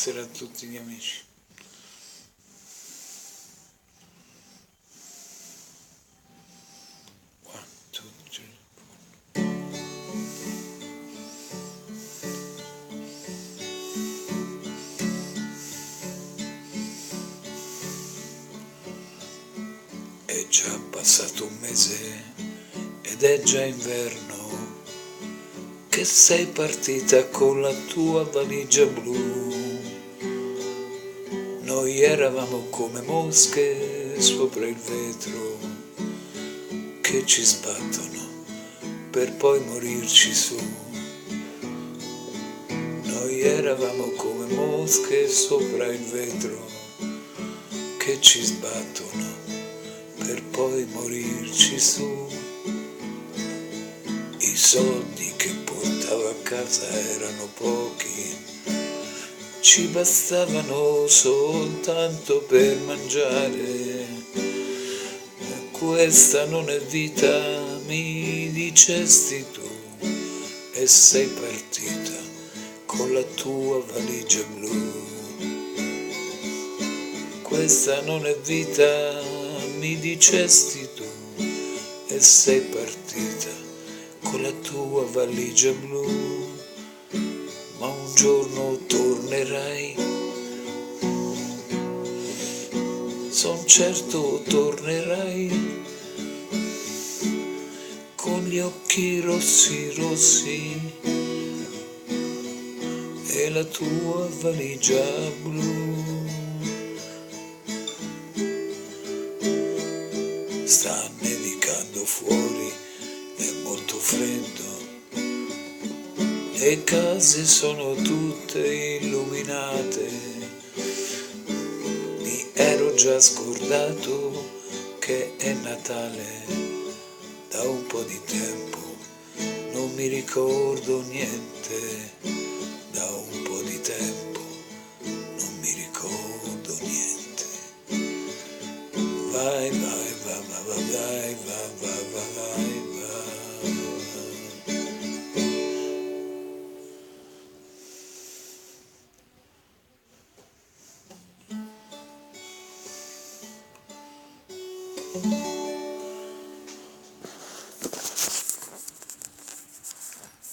buonasera a tutti gli amici. One, two, three, four. È già passato un mese ed è già inverno, che sei partita con la tua valigia blu. Noi eravamo come mosche sopra il vetro che ci sbattono per poi morirci su. Noi eravamo come mosche sopra il vetro che ci sbattono per poi morirci su. I soldi che portavo a casa erano pochi, ci bastavano soltanto per mangiare. Questa non è vita, mi dicesti tu, e sei partita con la tua valigia blu. Questa non è vita, mi dicesti tu, e sei partita con la tua valigia blu. Ma un giorno tornerai, son certo tornerai, con gli occhi rossi rossi e la tua valigia blu. Sta nevicando fuori, è molto freddo, le case sono tutte illuminate. Mi ero già scordato che è Natale, da un po' di tempo non mi ricordo niente.